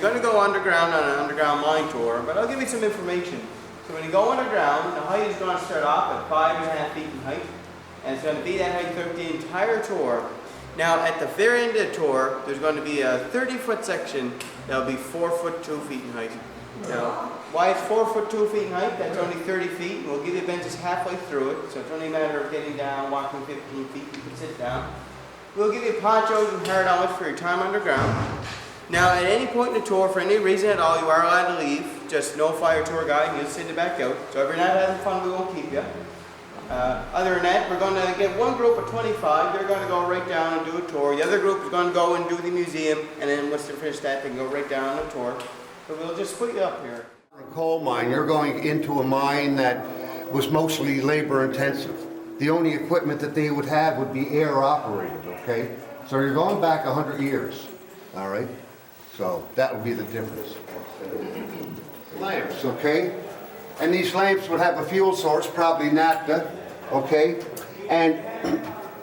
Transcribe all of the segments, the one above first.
going to go underground on an underground mine tour, but I'll give you some information. So when you go underground, the height is going to start off at 5.5 feet in height, and it's going to be that height throughout the entire tour. Now at the very end of the tour, there's going to be a 30-foot section that'll be 4 foot 2 feet in height. Now, why it's 4 foot 2 feet in height? That's only 30 feet, and we'll give you benches halfway through it, so it's only a matter of getting down, walking 15 feet, you can sit down. We'll give you ponchos and hard helmets for your time underground. Now, at any point in the tour, for any reason at all, you are allowed to leave. Just notify your tour guide and you'll send it back out. So if you're not having fun, we won't keep you. Other than that, we're going to get one group of 25. They're going to go right down and do a tour. The other group is going to go and do the museum, and then once they're finished that, they can go right down on the tour. But we'll just put you up here. A coal mine, you're going into a mine that was mostly labor intensive. The only equipment that they would have would be air operated, okay? So you're going back 100 years, all right? So that would be the difference. Lamps, okay? And these lamps would have a fuel source, probably naphtha, okay? And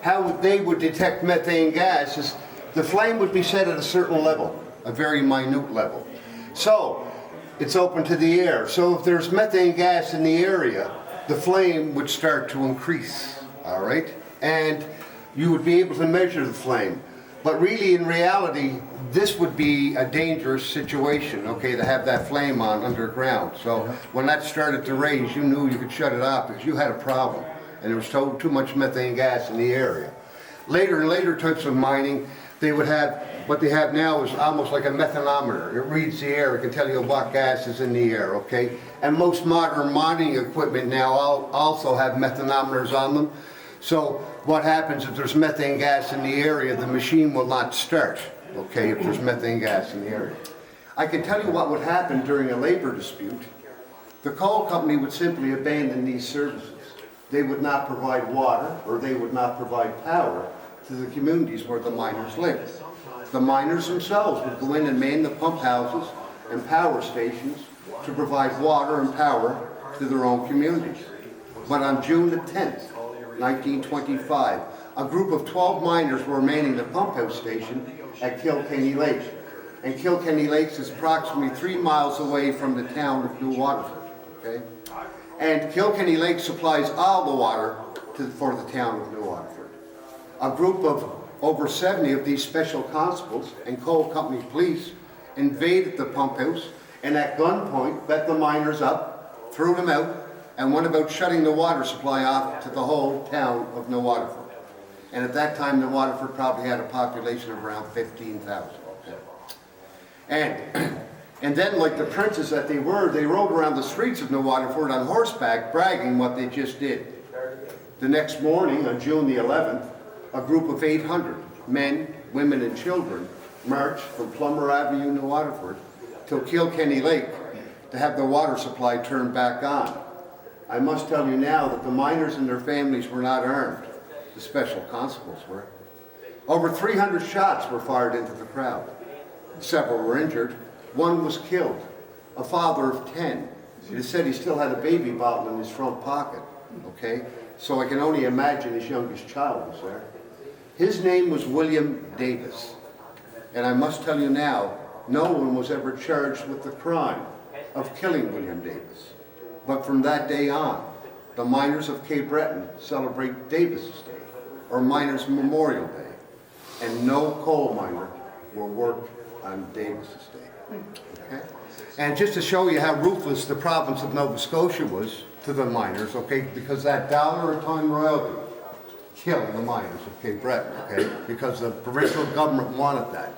how they would detect methane gas is the flame would be set at a certain level, a very minute level. So it's open to the air. So if there's methane gas in the area, the flame would start to increase, all right? And you would be able to measure the flame. But really, in reality, this would be a dangerous situation, okay, to have that flame on underground. So when that started to raise, you knew you could shut it off because you had a problem. And there was too much methane gas in the area. Later, in later types of mining, they would have, what they have now is almost like a methanometer. It reads the air, it can tell you what gas is in the air, okay? And most modern mining equipment now also have methanometers on them. So what happens if there's methane gas in the area, the machine will not start, okay, if there's methane gas in the area. I can tell you what would happen during a labor dispute. The coal company would simply abandon these services. They would not provide water, or they would not provide power to the communities where the miners live. The miners themselves would go in and man the pump houses and power stations to provide water and power to their own communities. But on June the 10th, 1925, a group of 12 miners were manning the pump house station at Kilkenny Lake. And Kilkenny Lakes is approximately 3 miles away from the town of New Waterford, okay? And Kilkenny Lake supplies all the water for the town of New Waterford. A group of over 70 of these special constables and coal company police invaded the pump house and at gunpoint bet the miners up, threw them out, and went about shutting the water supply off to the whole town of New Waterford. And at that time, New Waterford probably had a population of around 15,000. And then, like the princes that they were, they rode around the streets of New Waterford on horseback, bragging what they just did. The next morning, on June the 11th, a group of 800 men, women, and children marched from Plummer Avenue, New Waterford, to Kilkenny Lake to have the water supply turned back on. I must tell you now that the miners and their families were not armed. The special constables were. Over 300 shots were fired into the crowd. Several were injured. One was killed, a father of 10. It is said he still had a baby bottle in his front pocket, okay? So I can only imagine his youngest child was there. His name was William Davis. And I must tell you now, no one was ever charged with the crime of killing William Davis. But from that day on, the miners of Cape Breton celebrate Davis's Day, or Miners' Memorial Day. And no coal miner will work on Davis's Day. Okay? And just to show you how ruthless the province of Nova Scotia was to the miners, okay, because that $1 a ton royalty killed the miners of Cape Breton, okay, because the provincial government wanted that.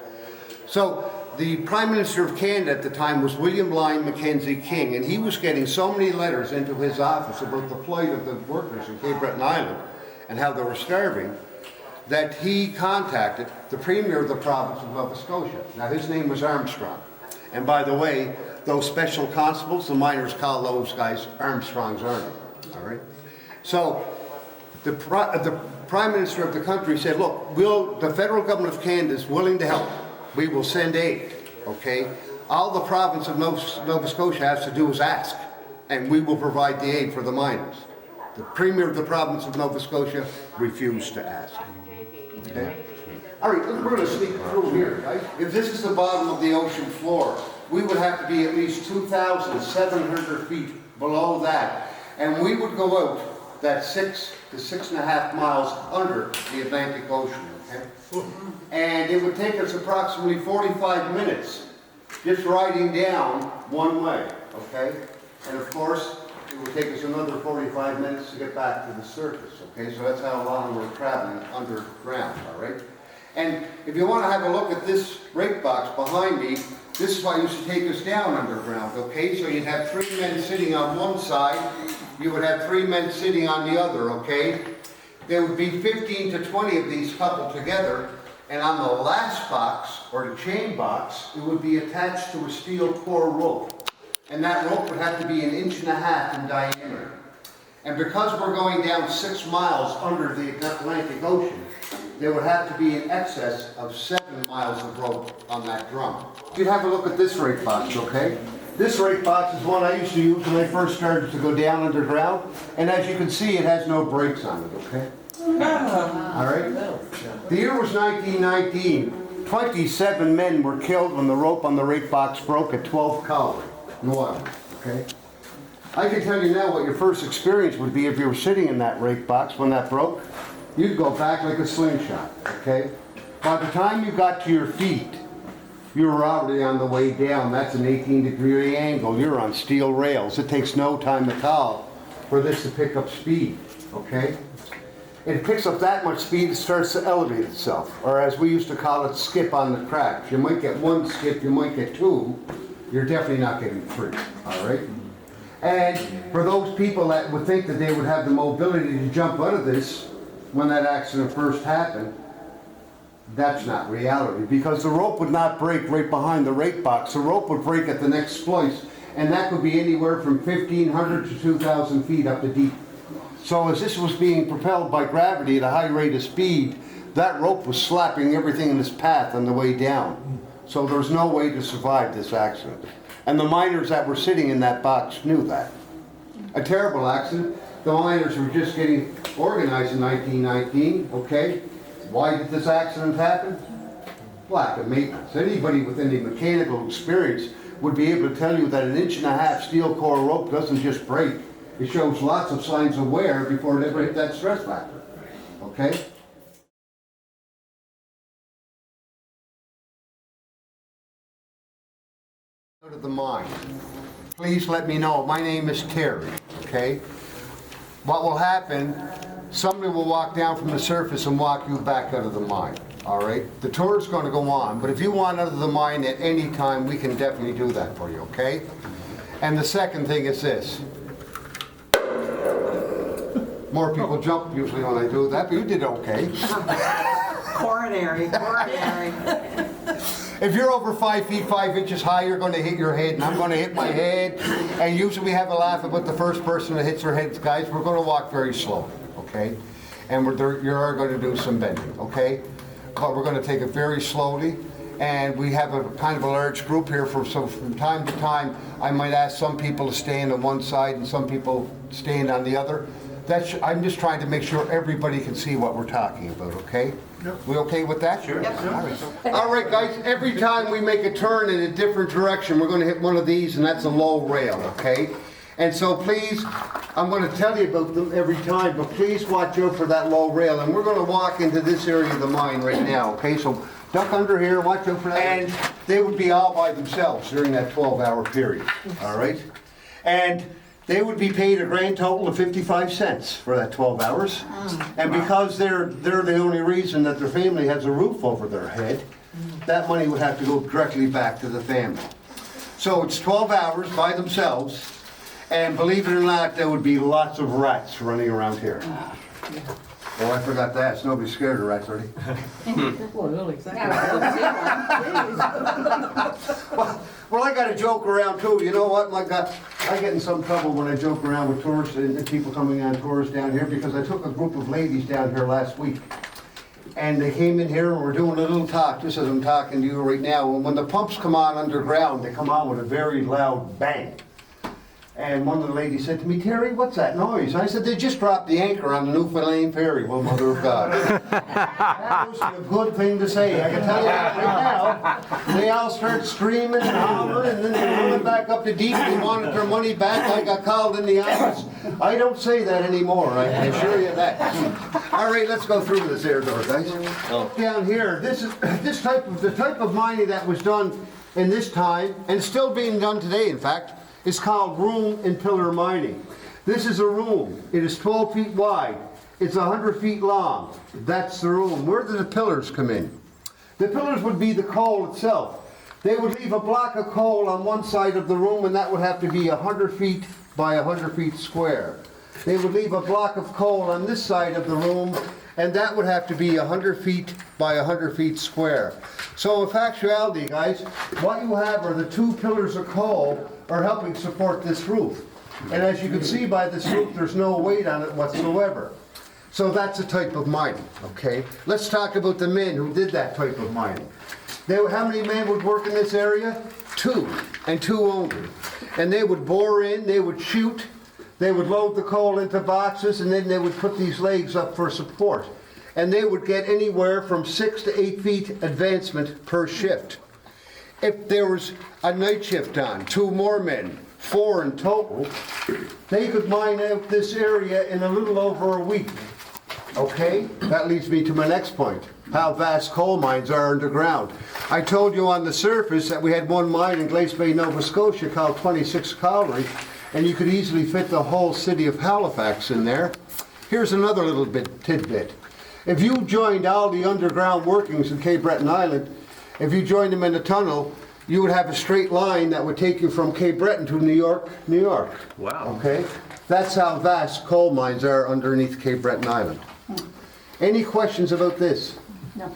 So the Prime Minister of Canada at the time was William Lyon Mackenzie King, and he was getting so many letters into his office about the plight of the workers in Cape Breton Island and how they were starving, that he contacted the Premier of the province of Nova Scotia. Now his name was Armstrong. And by the way, those special constables, the miners call those guys Armstrong's Army, all right? So the Prime Minister of the country said, look, the federal government of Canada is willing to help. We will send aid, okay? All the province of Nova Scotia has to do is ask, and we will provide the aid for the miners. The Premier of the province of Nova Scotia refused to ask. Okay? All right, we're going to sneak through here, guys. If this is the bottom of the ocean floor, we would have to be at least 2,700 feet below that. And we would go out that 6 to 6.5 miles under the Atlantic Ocean, okay? And it would take us approximately 45 minutes just riding down one way, okay? And of course, it would take us another 45 minutes to get back to the surface, okay? So that's how long we're traveling underground, all right? And if you want to have a look at this rake box behind me, this is what used to take us down underground, okay? So you'd have 3 men sitting on one side, you would have 3 men sitting on the other, okay? There would be 15 to 20 of these coupled together, and on the last box, or the chain box, it would be attached to a steel core rope. And that rope would have to be 1.5 inches in diameter. And because we're going down 6 miles under the Atlantic Ocean, there would have to be in excess of 7 miles of rope on that drum. You'd have a look at this rake box, okay? This rake box is one I used to use when I first started to go down underground. And as you can see, it has no brakes on it, okay? All right? The year was 1919. 27 men were killed when the rope on the rake box broke at 12 calorie in oil, okay? I can tell you now what your first experience would be if you were sitting in that rake box when that broke. You'd go back like a slingshot, okay? By the time you got to your feet, you were already on the way down. That's an 18-degree angle. You're on steel rails. It takes no time at all for this to pick up speed, okay? It picks up that much speed, it starts to elevate itself, or as we used to call it, skip on the cracks. You might get 1 skip, you might get 2. You're definitely not getting 3, all right? And for those people that would think that they would have the mobility to jump out of this when that accident first happened, that's not reality, because the rope would not break right behind the rake box. The rope would break at the next splice, and that could be anywhere from 1,500 to 2,000 feet up to deep. So as this was being propelled by gravity at a high rate of speed, that rope was slapping everything in its path on the way down. So there was no way to survive this accident. And the miners that were sitting in that box knew that. A terrible accident. The miners were just getting organized in 1919, okay? Why did this accident happen? Lack of maintenance. Anybody with any mechanical experience would be able to tell you that 1.5 inch steel core rope doesn't just break. It shows lots of signs of wear before it ever hit that stress factor, okay? Out of the mine. Please let me know. My name is Terry, okay? What will happen, somebody will walk down from the surface and walk you back out of the mine, all right? The tour is going to go on, but if you want out of the mine at any time, we can definitely do that for you, okay? And the second thing is this. More people jump usually when I do that, but you did okay. Coronary. If you're over 5 feet 5 inches high, you're going to hit your head, and I'm going to hit my head. And usually we have a laugh about the first person that hits their head. Guys, we're going to walk very slowly, okay? And you're going to do some bending, okay? But we're going to take it very slowly. And we have a kind of a large group here, so from time to time, I might ask some people to stand on one side and some people stand on the other. I'm just trying to make sure everybody can see what we're talking about, okay? Yep. We okay with that? Sure. Yep. All right, guys, every time we make a turn in a different direction, we're going to hit one of these, and that's a low rail, okay? And so please, I'm going to tell you about them every time, but please watch out for that low rail. And we're going to walk into this area of the mine right now, okay? So duck under here, watch out for that. And they would be all by themselves during that 12-hour period, all right? And they would be paid a grand total of 55 cents for that 12 hours. And because they're the only reason that their family has a roof over their head, that money would have to go directly back to the family. So it's 12 hours by themselves, and believe it or not, there would be lots of rats running around here. Oh, I forgot to ask, nobody's scared of rats, are they? Well, exactly. Well, I got to joke around too. You know what? I get in some trouble when I joke around with tourists and people coming on tours down here, because I took a group of ladies down here last week. And they came in here and we're doing a little talk, just as I'm talking to you right now. And when the pumps come on underground, they come on with a very loud bang. And one of the ladies said to me, Terry, what's that noise? I said, they just dropped the anchor on the Newfoundland ferry. Well, mother of God. That was a good thing to say. I can tell you that right now. They all start screaming and hollering, and then they're running back up the deep. They wanted their money back. I got called in the office. I don't say that anymore, I can assure you that. All right, let's go through this air door, guys. Down here, the type of mining that was done in this time, and still being done today, in fact, is called room and pillar mining. This is a room. It is 12 feet wide. It's 100 feet long. That's the room. Where do the pillars come in? The pillars would be the coal itself. They would leave a block of coal on one side of the room, and that would have to be 100 feet by 100 feet square. They would leave a block of coal on this side of the room, and that would have to be 100 feet by 100 feet square. So in factuality, guys, what you have are the two pillars of coal are helping support this roof. And as you can see by this roof, there's no weight on it whatsoever. So that's a type of mining, okay? Let's talk about the men who did that type of mining. How many men would work in this area? 2, and 2 only. And they would bore in, they would shoot, they would load the coal into boxes, and then they would put these legs up for support. And they would get anywhere from 6 to 8 feet advancement per shift. If there was a night shift on, 2 more men, 4 in total, they could mine out this area in a little over a week. Okay, that leads me to my next point, how vast coal mines are underground. I told you on the surface that we had one mine in Glace Bay, Nova Scotia called 26 Colliery, and you could easily fit the whole city of Halifax in there. Here's another little tidbit. If you joined all the underground workings in Cape Breton Island, if you joined them in a tunnel, you would have a straight line that would take you from Cape Breton to New York, New York. Wow. Okay? That's how vast coal mines are underneath Cape Breton Island. Any questions about this? No.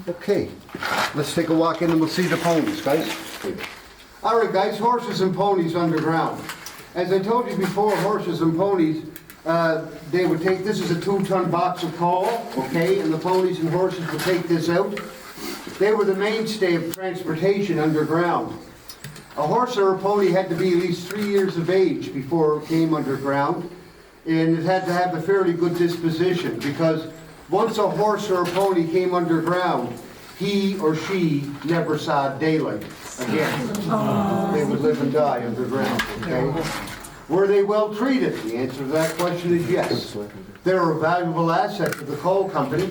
Okay, let's take a walk in and we'll see the ponies, guys. All right, guys, horses and ponies underground. As I told you before, horses and ponies, they would take, this is a 2-ton box of coal, okay, and the ponies and horses would take this out. They were the mainstay of transportation underground. A horse or a pony had to be at least 3 years of age before it came underground, and it had to have a fairly good disposition, because once a horse or a pony came underground, he or she never saw daylight again. They would live and die underground, okay? Were they well treated? The answer to that question is yes. They were a valuable asset to the coal company,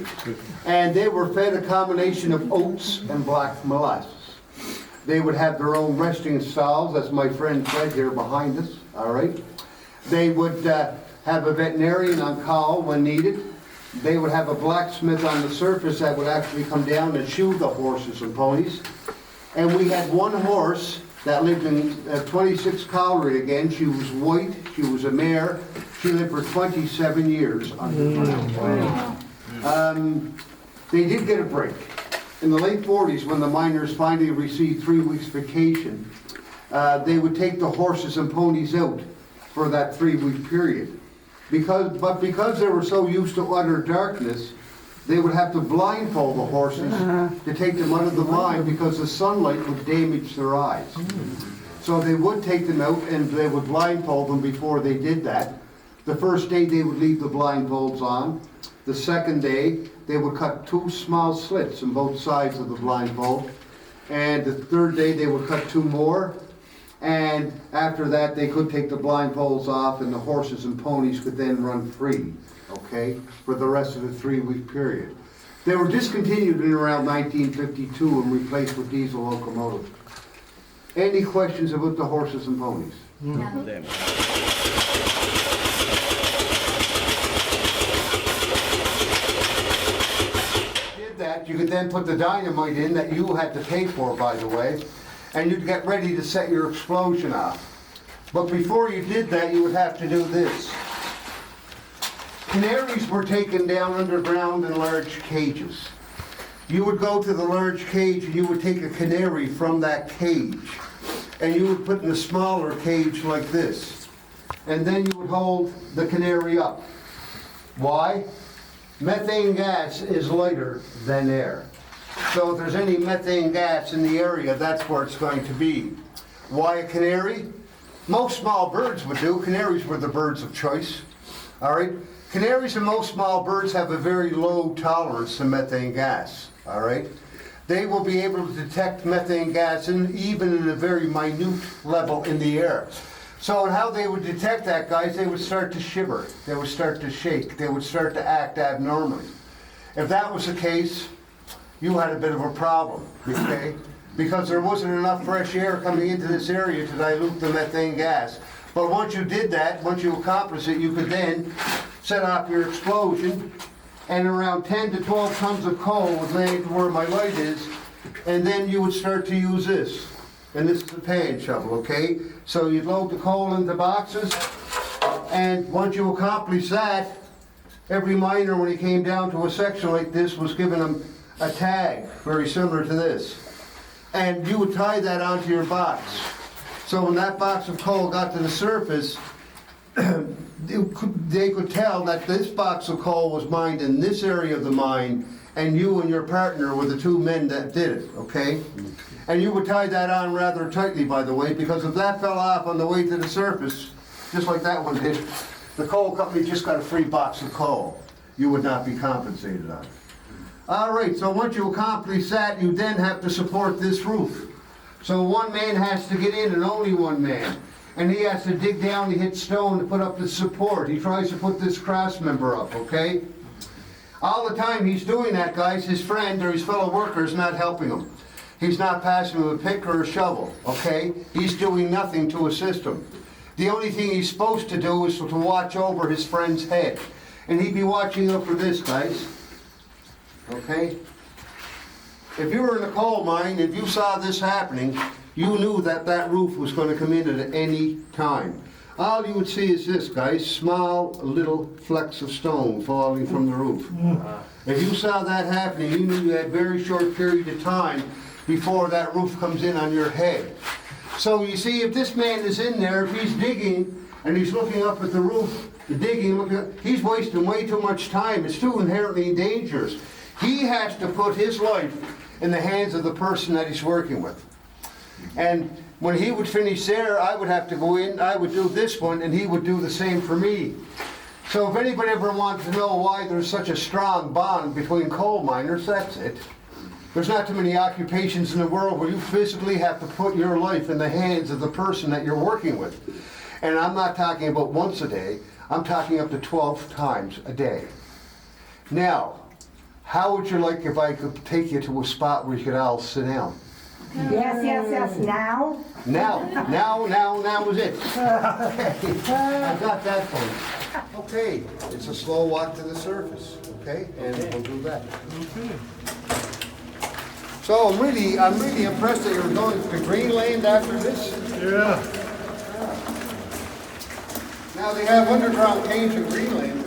and they were fed a combination of oats and black molasses. They would have their own resting stalls, as my friend Fred here behind us, all right? They would have a veterinarian on call when needed. They would have a blacksmith on the surface that would actually come down and shoe the horses and ponies. And we had one horse that lived in 26 Colliery again. She was white, she was a mare. She lived for 27 years underground. They did get a break. In the late 40s, when the miners finally received 3 weeks vacation, they would take the horses and ponies out for that 3-week period. But because they were so used to utter darkness, they would have to blindfold the horses to take them out of the mine, because the sunlight would damage their eyes. So they would take them out and they would blindfold them before they did that. The first day they would leave the blindfolds on. The second day they would cut 2 small slits on both sides of the blindfold. And the third day they would cut 2 more. And after that they could take the blindfolds off, and the horses and ponies could then run free, okay, for the rest of the 3-week period. They were discontinued in around 1952 and replaced with diesel locomotives. Any questions about the horses and ponies? Did that, you could then put the dynamite in that you had to pay for, by the way, and you'd get ready to set your explosion off. But before you did that, you would have to do this. Canaries were taken down underground in large cages. You would go to the large cage and you would take a canary from that cage, and you would put in a smaller cage like this. And then you would hold the canary up. Why? Methane gas is lighter than air. So if there's any methane gas in the area, that's where it's going to be. Why a canary? most small birds would do. Canaries were the birds of choice. All right? Canaries and most small birds have a very low tolerance to methane gas. All right? They will be able to detect methane gas even in a very minute level in the air. So how they would detect that, guys, they would start to shiver. They would start to shake. They would start to act abnormally. If that was the case, you had a bit of a problem, okay? Because there wasn't enough fresh air coming into this area to dilute the methane gas. But once you did that, once you accomplished it, you could then set off your explosion, and around 10 to 12 tons of coal would land to where my light is, and then you would start to use this. And this is a pan shovel, okay? So you'd load the coal into boxes, and once you accomplish that, every miner, when he came down to a section like this, was given him a tag, very similar to this. And you would tie that onto your box. So when that box of coal got to the surface, they could tell that this box of coal was mined in this area of the mine, and you and your partner were the two men that did it, okay? And you would tie that on rather tightly, by the way, because if that fell off on the way to the surface, just like that one did, the coal company just got a free box of coal. You would not be compensated on it. All right, so once you accomplish that, you then have to support this roof. So one man has to get in, and only one man. And he has to dig down to hit stone to put up the support. He tries to put this cross member up, okay? All the time he's doing that, guys, his friend or his fellow worker is not helping him. He's not passing him a pick or a shovel, okay? He's doing nothing to assist him. The only thing he's supposed to do is to watch over his friend's head. And he'd be watching out for this, guys. Okay? If you were in a coal mine, if you saw this happening, you knew that that roof was going to come in at any time. All you would see is this, guys, small little flecks of stone falling from the roof. If you saw that happening, you knew you had a very short period of time before that roof comes in on your head. So you see, if this man is in there, if he's digging and he's looking up at the roof, digging, looking up, he's wasting way too much time. It's too inherently dangerous. He has to put his life in the hands of the person that he's working with. And when he would finish there, I would have to go in, I would do this one, and he would do the same for me. So if anybody ever wants to know why there's such a strong bond between coal miners, that's it. There's not too many occupations in the world where you physically have to put your life in the hands of the person that you're working with. And I'm not talking about once a day, I'm talking up to 12 times a day. Now, how would you like if I could take you to a spot where you could all sit down? Yes, now. Now is it. Okay, I got that one. Okay, it's a slow walk to the surface, okay? And we'll do that. So I'm really impressed that you're going to Greenland after this. Yeah. Now they have underground caves in Greenland.